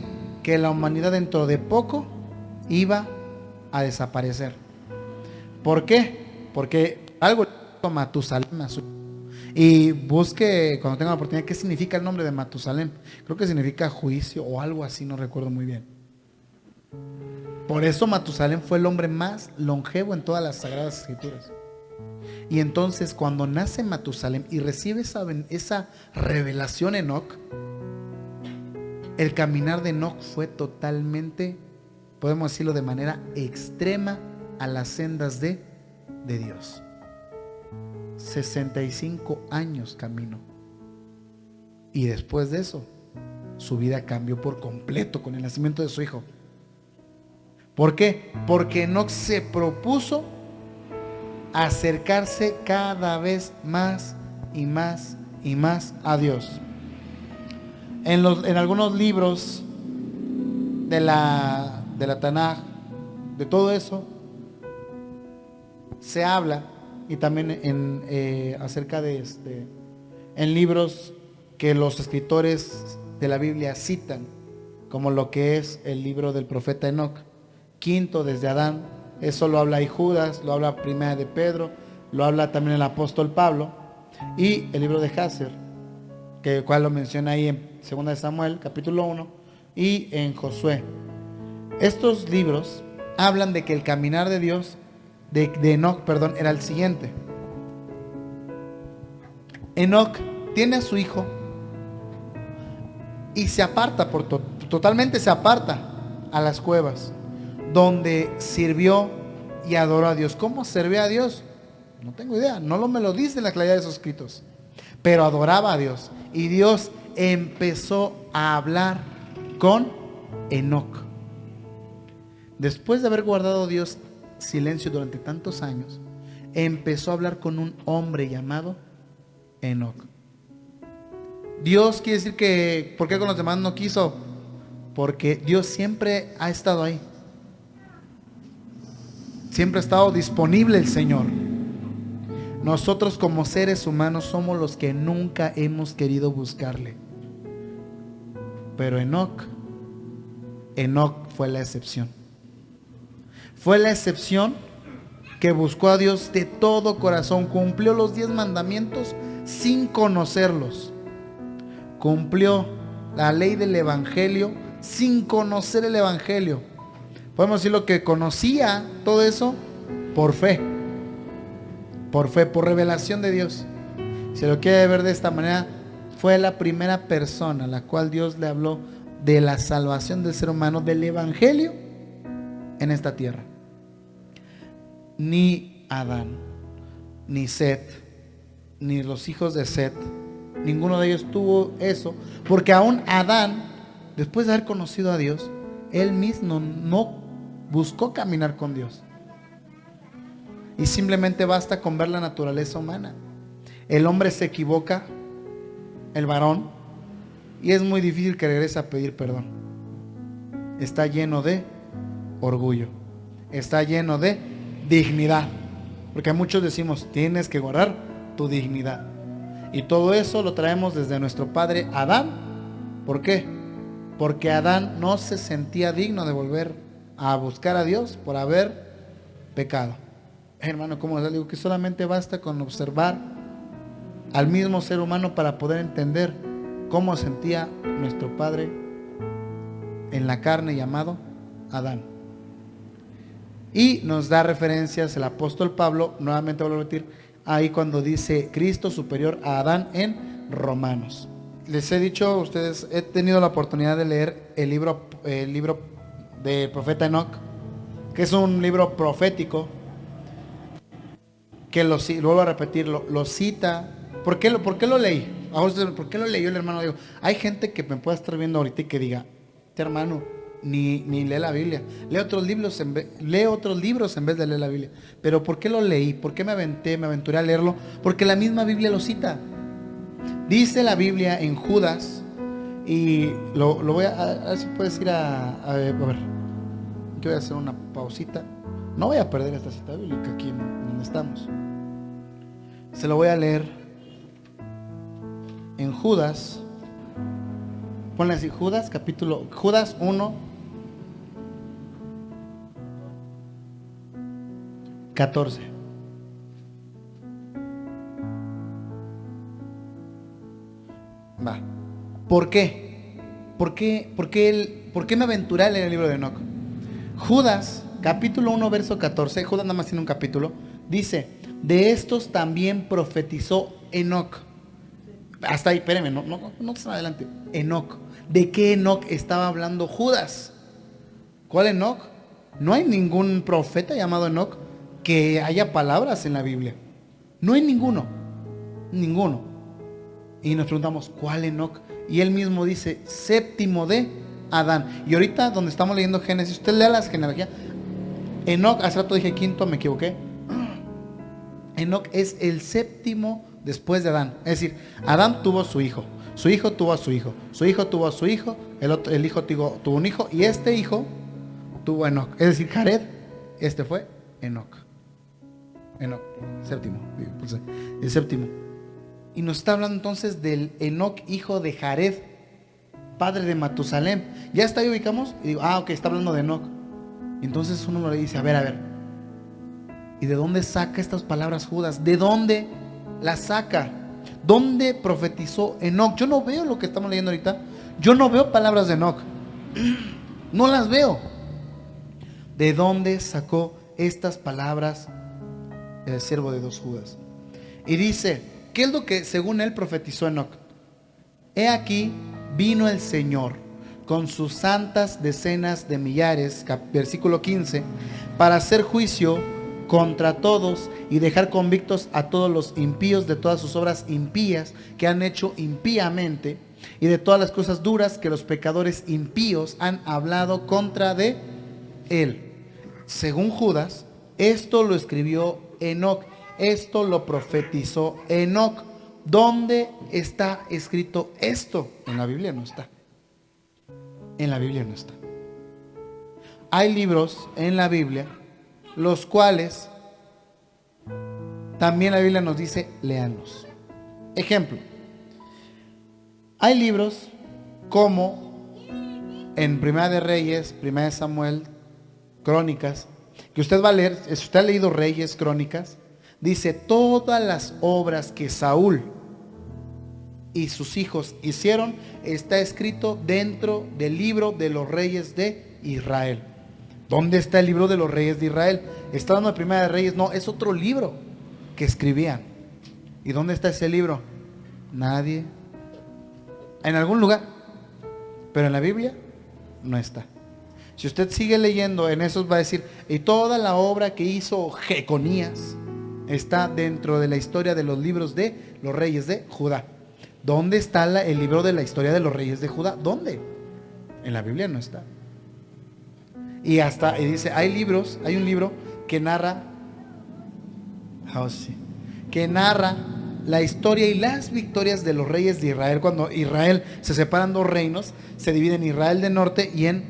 que la humanidad dentro de poco iba a desaparecer. ¿Por qué? Porque algo le hizo Matusalem a su... Y busque cuando tenga la oportunidad qué significa el nombre de Matusalem. Creo que significa juicio o algo así, no recuerdo muy bien. Por eso Matusalem fue el hombre más longevo en todas las sagradas escrituras. Y entonces cuando nace Matusalem y recibe esa revelación Enoc, el caminar de Enoc fue totalmente, podemos decirlo de manera extrema, a las sendas de Dios. 65 años caminó. Y después de eso, su vida cambió por completo con el nacimiento de su hijo. ¿Por qué? Porque Enoc se propuso acercarse cada vez más y más y más a Dios. En algunos libros de la Tanaj, de todo eso, se habla, y también acerca de en libros que los escritores de la Biblia citan, como lo que es el libro del profeta Enoc, quinto desde Adán. Eso lo habla ahí Judas, lo habla primera de Pedro, lo habla también el apóstol Pablo, y el libro de Jázer, que cual lo menciona ahí en 2 de Samuel, capítulo 1, y en Josué. Estos libros hablan de que el caminar de Dios, de Enoc, perdón, era el siguiente. Enoc tiene a su hijo y se aparta, totalmente se aparta a las cuevas, donde sirvió y adoró a Dios. ¿Cómo servía a Dios? No tengo idea, no me lo dice en la claridad de esos escritos, pero adoraba a Dios. Y Dios empezó a hablar con Enoc. Después de haber guardado Dios silencio durante tantos años, empezó a hablar con un hombre llamado Enoc. Dios quiere decir que, ¿por qué con los demás no quiso? Porque Dios siempre ha estado ahí. Siempre ha estado disponible el Señor. Nosotros como seres humanos somos los que nunca hemos querido buscarle. Pero Enoc fue la excepción. Fue la excepción que buscó a Dios de todo corazón. Cumplió los 10 mandamientos sin conocerlos. Cumplió la ley del evangelio sin conocer el evangelio. Podemos decir lo que conocía todo eso por fe, por revelación de Dios. Si lo quiere ver de esta manera, fue la primera persona a la cual Dios le habló de la salvación del ser humano, del evangelio en esta tierra. Ni Adán, ni Set, ni los hijos de Set, ninguno de ellos tuvo eso, porque aún Adán, después de haber conocido a Dios, él mismo no buscó caminar con Dios. Y simplemente basta con ver la naturaleza humana. El hombre se equivoca, el varón, y es muy difícil que regrese a pedir perdón. Está lleno de orgullo, está lleno de dignidad, porque muchos decimos, tienes que guardar tu dignidad, y todo eso lo traemos desde nuestro padre Adán. ¿Por qué? Porque Adán no se sentía digno de volver a buscar a Dios por haber pecado. Hermano, como les digo, que solamente basta con observar al mismo ser humano para poder entender cómo sentía nuestro padre en la carne llamado Adán. Y nos da referencias el apóstol Pablo, nuevamente vuelvo a repetir, ahí cuando dice Cristo superior a Adán en Romanos. Les he dicho a ustedes, he tenido la oportunidad de leer el libro del profeta Enoc, que es un libro profético, que vuelvo a repetir, lo cita. ¿Por qué lo leí? ¿Por qué lo leyó el hermano? Digo, hay gente que me pueda estar viendo ahorita y que diga, este hermano ni lee la Biblia, lee otros libros en vez de leer la Biblia. Pero ¿por qué lo leí? ¿Por qué me aventuré a leerlo? Porque la misma Biblia lo cita. Dice la Biblia en Judas, y lo voy a ver si puedes ir a ver, yo voy a hacer una pausita. No voy a perder esta cita bíblica aquí donde estamos. Se lo voy a leer en Judas. Ponle así, Judas 1, 14. Va. ¿Por qué? ¿Por qué me aventuré a leer el libro de Enoc? Judas, capítulo 1, verso 14. Judas nada más tiene un capítulo. Dice, de estos también profetizó Enoc. Hasta ahí, espérenme, no se adelante. Enoc. ¿De qué Enoc estaba hablando Judas? ¿Cuál Enoc? No hay ningún profeta llamado Enoc que haya palabras en la Biblia. No hay ninguno. Y nos preguntamos, ¿cuál Enoc? Y él mismo dice, séptimo de Adán. Y ahorita donde estamos leyendo Génesis, usted lea las genealogías. Enoc, hace rato dije quinto, me equivoqué. Enoc es el séptimo después de Adán. Es decir, Adán tuvo su hijo tuvo a su hijo, su hijo tuvo a su hijo, el hijo tuvo un hijo, y este hijo tuvo a Enoc. Es decir, Jared, este fue Enoc, séptimo, el séptimo. Y nos está hablando entonces del Enoc, hijo de Jared, padre de Matusalem. Ya está ahí, ubicamos, y digo, ok, está hablando de Enoc. Y entonces uno le dice, a ver, ¿y de dónde saca estas palabras Judas? ¿De dónde las saca? ¿Dónde profetizó Enoc? Yo no veo lo que estamos leyendo ahorita. Yo no veo palabras de Enoc. No las veo. ¿De dónde sacó estas palabras el siervo de Dios Judas? Y dice, ¿qué es lo que según él profetizó Enoc? He aquí, vino el Señor con sus santas decenas de millares, versículo 15, para hacer juicio contra todos y dejar convictos a todos los impíos de todas sus obras impías que han hecho impíamente, y de todas las cosas duras que los pecadores impíos han hablado contra de él. Según Judas, esto lo escribió Enoc, esto lo profetizó Enoc. ¿Dónde está escrito esto? En la Biblia no está. En la Biblia no está. Hay libros en la Biblia los cuales también la Biblia nos dice, léanlos. Ejemplo, hay libros como en Primera de Reyes, Primera de Samuel, Crónicas, que usted va a leer. Si usted ha leído Reyes, Crónicas, dice todas las obras que Saúl y sus hijos hicieron, está escrito dentro del libro de los reyes de Israel. ¿Dónde está el libro de los reyes de Israel? ¿Está hablando de Primera de Reyes? No, es otro libro que escribían. ¿Y dónde está ese libro? Nadie. En algún lugar, pero en la Biblia no está. Si usted sigue leyendo en esos va a decir, y toda la obra que hizo Jeconías está dentro de la historia de los libros de los reyes de Judá. ¿Dónde está el libro de la historia de los reyes de Judá? ¿Dónde? En la Biblia no está. Y dice, hay un libro que narra la historia y las victorias de los reyes de Israel. Cuando Israel se separan dos reinos, se divide en Israel del norte y en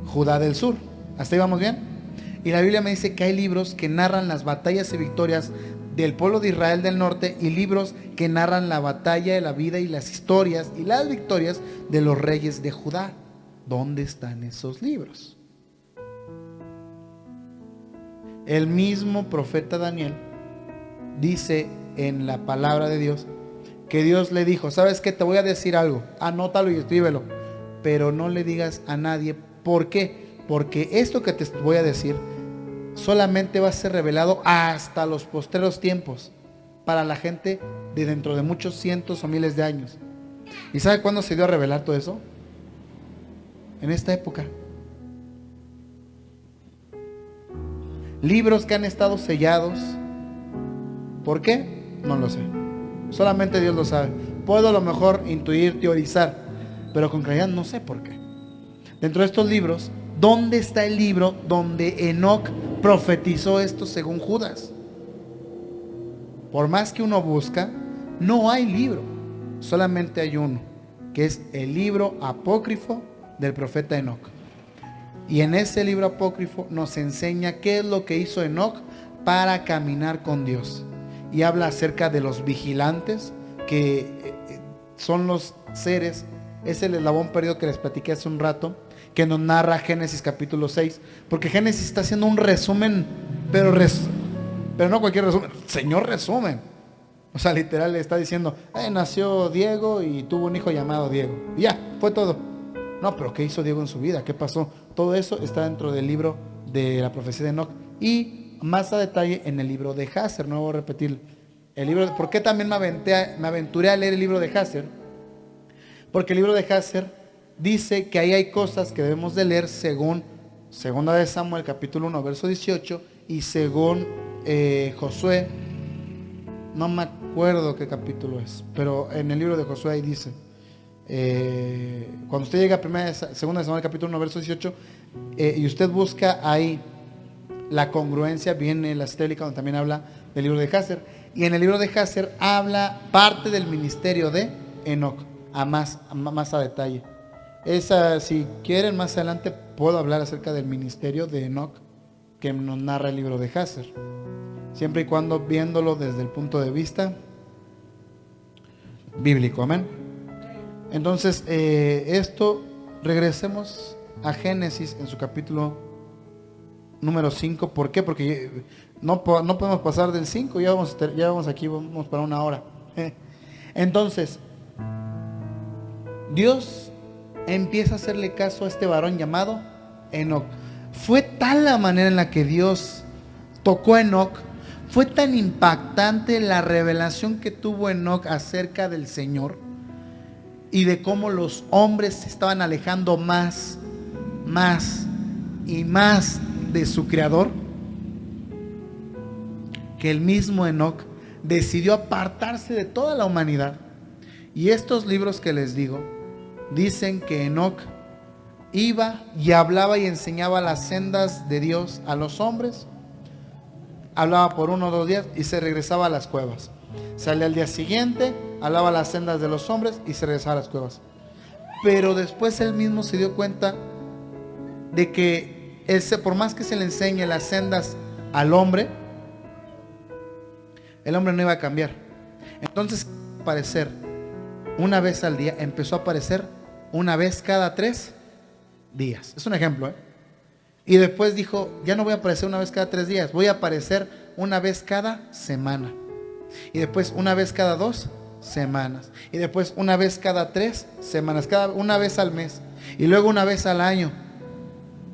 Judá del sur. ¿Hasta ahí vamos bien? Y la Biblia me dice que hay libros que narran las batallas y victorias del pueblo de Israel del norte y libros que narran la batalla de la vida y las historias y las victorias de los reyes de Judá. ¿Dónde están esos libros? El mismo profeta Daniel dice en la palabra de Dios que Dios le dijo, ¿sabes qué? Te voy a decir algo, anótalo y escríbelo, pero no le digas a nadie. ¿Por qué? Porque esto que te voy a decir solamente va a ser revelado hasta los postreros tiempos, para la gente de dentro de muchos cientos o miles de años. ¿Y sabe cuándo se dio a revelar todo eso? En esta época. Libros que han estado sellados. ¿Por qué? No lo sé. Solamente Dios lo sabe. Puedo a lo mejor intuir, teorizar, pero con claridad no sé por qué. Dentro de estos libros, ¿dónde está el libro donde Enoc profetizó esto según Judas? Por más que uno busca, no hay libro. Solamente hay uno, que es el libro apócrifo del profeta Enoc. Y en ese libro apócrifo nos enseña qué es lo que hizo Enoc para caminar con Dios. Y habla acerca de los vigilantes, que son los seres, es el eslabón perdido que les platiqué hace un rato, que nos narra Génesis capítulo 6, porque Génesis está haciendo un resumen, pero no cualquier resumen, Señor resumen. O sea, literal le está diciendo, nació Diego y tuvo un hijo llamado Diego. Y ya, fue todo. No, pero ¿qué hizo Diego en su vida? ¿Qué pasó? Todo eso está dentro del libro de la profecía de Enoc y más a detalle en el libro de Jázer. No voy a repetir el libro. ¿Por qué también me aventuré a leer el libro de Jázer? Porque el libro de Jázer dice que ahí hay cosas que debemos de leer según Segunda de Samuel capítulo 1 verso 18 y según Josué, no me acuerdo qué capítulo es, pero en el libro de Josué ahí dice, cuando usted llega a Segunda de Samuel capítulo 1 verso 18 y usted busca ahí la congruencia, viene la estélica donde también habla del libro de Jázer, y en el libro de Jázer habla parte del ministerio de Enoc más a detalle. Si quieren más adelante puedo hablar acerca del ministerio de Enoc que nos narra el libro de Jázer, siempre y cuando viéndolo desde el punto de vista bíblico, amén. Entonces regresemos a Génesis en su capítulo número 5. ¿Por qué? Porque no podemos pasar del 5, ya vamos aquí, vamos para una hora. Entonces Dios empieza a hacerle caso a este varón llamado Enoc. Fue tal la manera en la que Dios tocó a Enoc, fue tan impactante la revelación que tuvo Enoc acerca del Señor y de cómo los hombres se estaban alejando más y más de su Creador, que el mismo Enoc decidió apartarse de toda la humanidad. Y estos libros que les digo dicen que Enoc iba y hablaba y enseñaba las sendas de Dios a los hombres. Hablaba por 1 o 2 días y se regresaba a las cuevas. Salía al día siguiente, hablaba las sendas de los hombres y se regresaba a las cuevas. Pero después él mismo se dio cuenta de que por más que se le enseñe las sendas al hombre, el hombre no iba a cambiar. Entonces aparecer una vez al día, empezó a aparecer una vez cada 3 días. Es un ejemplo, Y después dijo, ya no voy a aparecer una vez cada 3 días, voy a aparecer una vez cada semana. Y después una vez cada 2 semanas. Y después una vez cada 3 semanas, una vez al mes. Y luego una vez al año.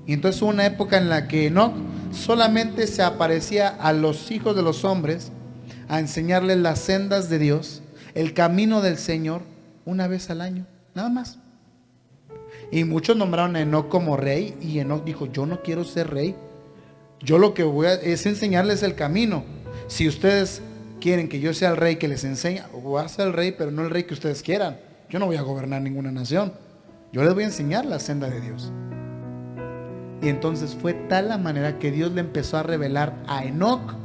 Y entonces hubo una época en la que Enoc solamente se aparecía a los hijos de los hombres a enseñarles las sendas de Dios, el camino del Señor, una vez al año, nada más. Y muchos nombraron a Enoc como rey, y Enoc dijo, yo no quiero ser rey, yo lo que voy a es enseñarles el camino. Si ustedes quieren que yo sea el rey que les enseña, voy a ser el rey, pero no el rey que ustedes quieran. Yo no voy a gobernar ninguna nación, yo les voy a enseñar la senda de Dios. Y entonces fue tal la manera que Dios le empezó a revelar a Enoc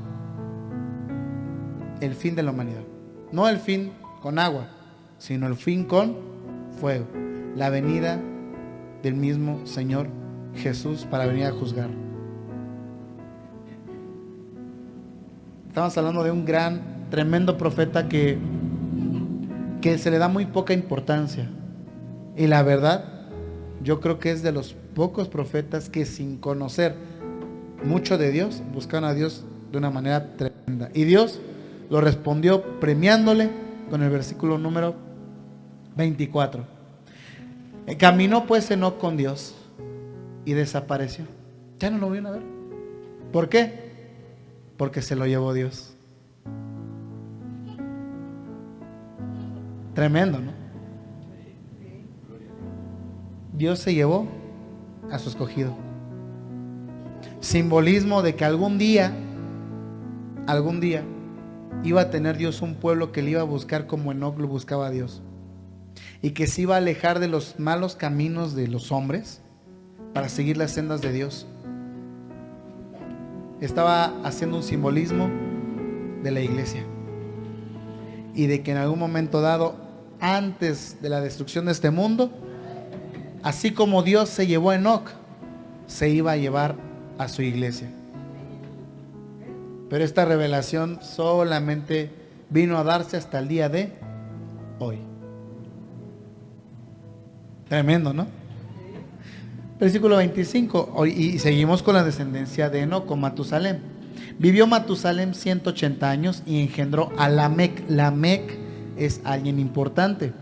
el fin de la humanidad. No el fin con agua, sino el fin con fuego. La venida del mismo Señor Jesús para venir a juzgar. Estamos hablando de un gran, tremendo profeta que se le da muy poca importancia. Y la verdad, yo creo que es de los pocos profetas que sin conocer mucho de Dios, buscaron a Dios de una manera tremenda. Y Dios lo respondió premiándole con el versículo número 24. Caminó pues Enoc con Dios y desapareció. Ya no lo vieron a ver. ¿Por qué? Porque se lo llevó Dios. Tremendo, ¿no? Dios se llevó a su escogido. Simbolismo de que algún día iba a tener Dios un pueblo que le iba a buscar como Enoc lo buscaba a Dios, y que se iba a alejar de los malos caminos de los hombres para seguir las sendas de Dios. Estaba haciendo un simbolismo de la iglesia, y de que en algún momento dado, antes de la destrucción de este mundo, así como Dios se llevó a Enoc, se iba a llevar a su iglesia. Pero esta revelación solamente vino a darse hasta el día de hoy. Tremendo, ¿no? Versículo 25. Y seguimos con la descendencia de Enoc, con Matusalem. Vivió Matusalem 180 años y engendró a Lamec. Lamec es alguien importante.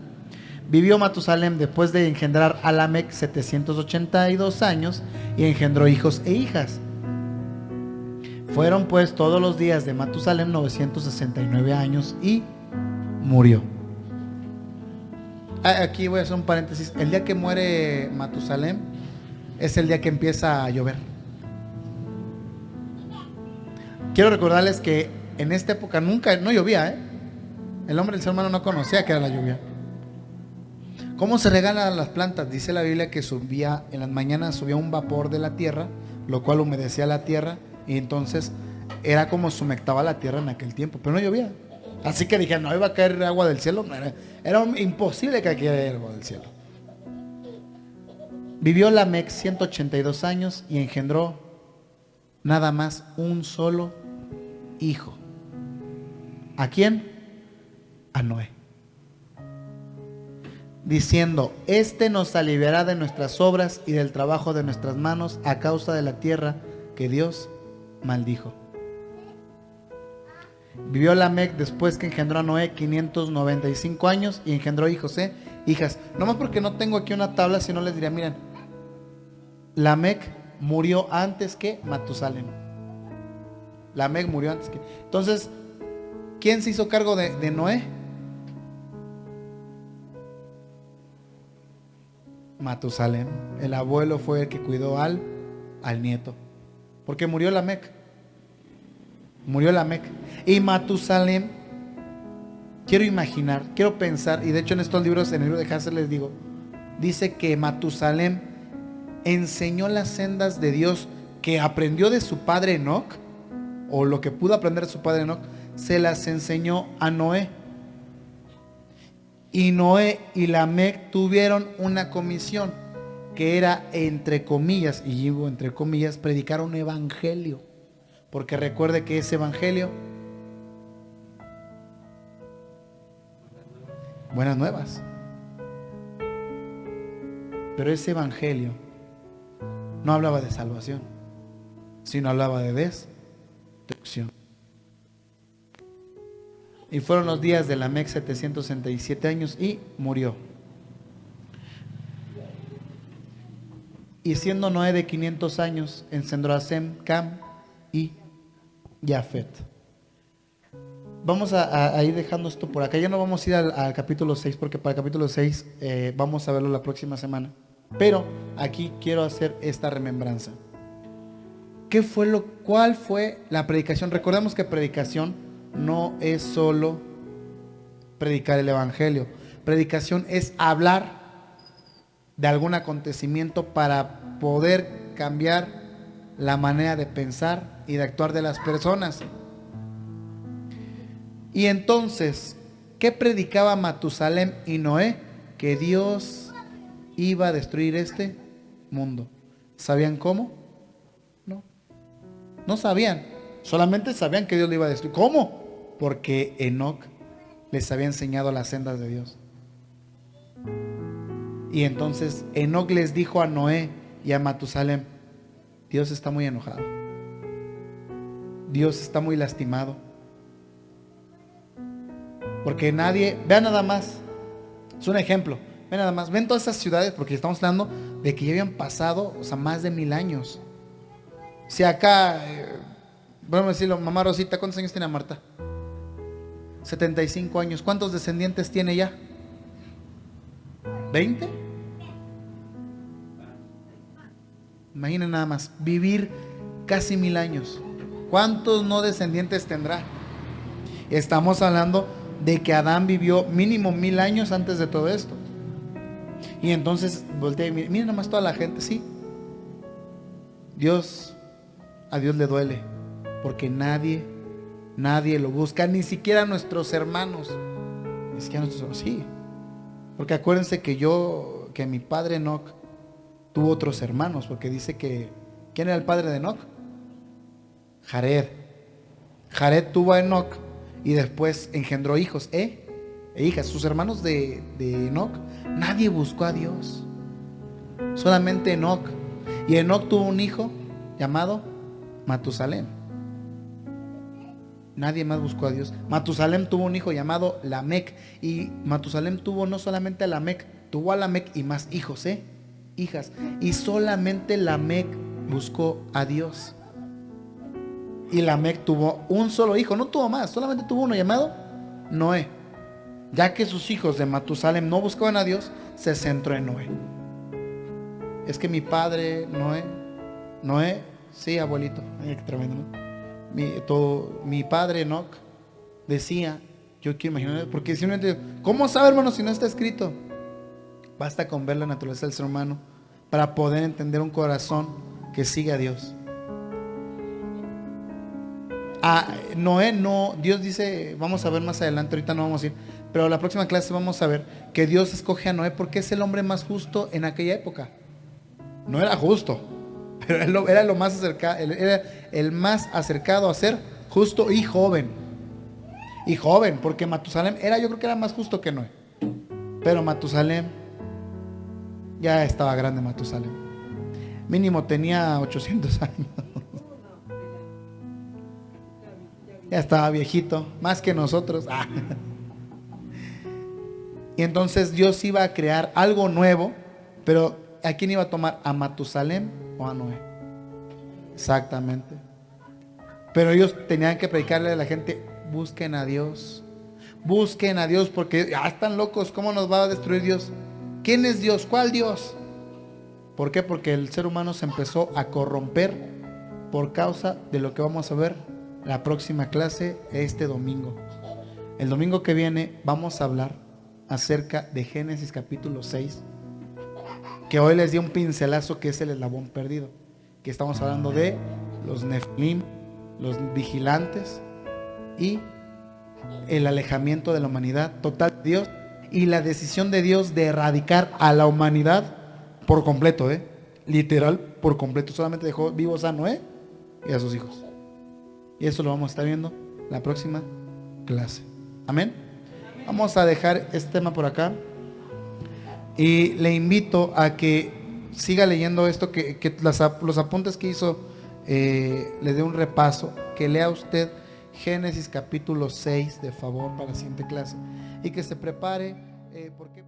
Vivió Matusalem después de engendrar a Lamec 782 años y engendró hijos e hijas. Fueron pues todos los días de Matusalem 969 años y murió. Aquí voy a hacer un paréntesis. El día que muere Matusalem es el día que empieza a llover. Quiero recordarles que en esta época no llovía, El hombre del ser humano no conocía que era la lluvia. ¿Cómo se regalan las plantas? Dice la Biblia que en las mañanas subía un vapor de la tierra, lo cual humedecía la tierra, y entonces era como se humectaba la tierra en aquel tiempo, pero no llovía. Así que dije, no iba a caer agua del cielo. Era imposible que cayera agua del cielo. Vivió Lamec 182 años y engendró nada más un solo hijo. ¿A quién? A Noé. Diciendo, este nos aliviará de nuestras obras y del trabajo de nuestras manos a causa de la tierra que Dios maldijo. Vivió Lamec después que engendró a Noé 595 años y engendró hijos, hijas. No más porque no tengo aquí una tabla, si no les diría, miren, Lamec murió antes que Matusalem. Lamec murió antes que. Entonces, ¿quién se hizo cargo de Noé? Matusalem. El abuelo fue el que cuidó al nieto. Porque murió Lamec. Y Matusalem, quiero pensar, y de hecho en estos libros, en el libro de Hazel les digo, dice que Matusalem enseñó las sendas de Dios que aprendió de su padre Enoc, o lo que pudo aprender de su padre Enoc, se las enseñó a Noé. Y Noé y Lamec tuvieron una comisión que era, entre comillas, y digo entre comillas, predicar un evangelio. Porque recuerde que ese evangelio, buenas nuevas. Pero ese evangelio no hablaba de salvación, sino hablaba de destrucción. Y fueron los días de Lamec 767 años y murió. Y siendo Noé de 500 años, engendró a Sem, Cam y Jafet. vamos a ir dejando esto por acá. Ya no vamos a ir al capítulo 6 porque para el capítulo 6 vamos a verlo la próxima semana. Pero aquí quiero hacer esta remembranza. ¿Cuál fue la predicación? Recordemos que predicación no es solo predicar el evangelio. Predicación es hablar de algún acontecimiento para poder cambiar la manera de pensar y de actuar de las personas. Y entonces, ¿qué predicaba Matusalem y Noé? Que Dios iba a destruir este mundo. ¿Sabían cómo? No sabían. Solamente sabían que Dios lo iba a destruir. ¿Cómo? Porque Enoc les había enseñado las sendas de Dios. Y entonces Enoc les dijo a Noé y a Matusalem: Dios está muy enojado. Dios está muy lastimado. Porque nadie, vean nada más, es un ejemplo, vean nada más, ven todas esas ciudades, porque estamos hablando de que ya habían pasado, más de 1000 años. Si acá, vamos a decirlo, mamá Rosita, ¿cuántos años tiene Marta? 75 años. ¿Cuántos descendientes tiene ya? ¿20? Imaginen nada más, vivir casi 1000 años. ¿Cuántos no descendientes tendrá? Estamos hablando de que Adán vivió mínimo 1000 años antes de todo esto. Y entonces voltea y miren nada más toda la gente, sí. A Dios le duele, porque nadie lo busca, ni siquiera nuestros hermanos. Ni siquiera nuestros hermanos, sí. Porque acuérdense que mi padre Enoc tuvo otros hermanos, porque dice que, ¿quién era el padre de Enoc? Jared. Jared tuvo a Enoc y después engendró hijos, e hijas. Sus hermanos de Enoc, nadie buscó a Dios, solamente Enoc. Y Enoc tuvo un hijo llamado Matusalem. Nadie más buscó a Dios. Matusalem tuvo un hijo llamado Lamec. Y Matusalem tuvo no solamente a Lamec, tuvo a Lamec y más hijos, hijas. Y solamente Lamec buscó a Dios. Y Lamec tuvo un solo hijo, no tuvo más, solamente tuvo uno llamado Noé. Ya que sus hijos de Matusalem no buscaban a Dios, se centró en Noé. Es que mi padre Noé, sí, abuelito, qué tremendo, ¿no? Mi padre Enoc decía, yo quiero imaginar, porque si uno entiende, ¿cómo sabe, hermano, si no está escrito? Basta con ver la naturaleza del ser humano para poder entender un corazón que sigue a Dios. Noé no, Dios dice, vamos a ver más adelante, ahorita no vamos a ir, pero la próxima clase vamos a ver que Dios escoge a Noé porque es el hombre más justo en aquella época. No era justo, pero era lo más acercado, era el más acercado a ser justo y joven. Y joven, porque Matusalem yo creo que era más justo que Noé. Pero Matusalem ya estaba grande. Matusalem mínimo tenía 800 años. Ya estaba viejito, más que nosotros. Y entonces Dios iba a crear algo nuevo, pero ¿a quién iba a tomar? ¿A Matusalem o a Noé? Exactamente. Pero ellos tenían que predicarle a la gente: busquen a Dios, porque están locos, ¿cómo nos va a destruir Dios? ¿Quién es Dios? ¿Cuál Dios? ¿Por qué? Porque el ser humano se empezó a corromper por causa de lo que vamos a ver la próxima clase este domingo. El domingo que viene vamos a hablar acerca de Génesis capítulo 6, que hoy les di un pincelazo, que es el eslabón perdido, que estamos hablando de los Nefilim, los vigilantes y el alejamiento de la humanidad total de Dios, y la decisión de Dios de erradicar a la humanidad por completo, literal por completo. Solamente dejó vivos a Noé y a sus hijos. Y eso lo vamos a estar viendo la próxima clase. Amén. Vamos a dejar este tema por acá y le invito a que siga leyendo esto, que los apuntes que hizo, le dé un repaso, que lea usted Génesis capítulo 6 de favor para la siguiente clase y que se prepare porque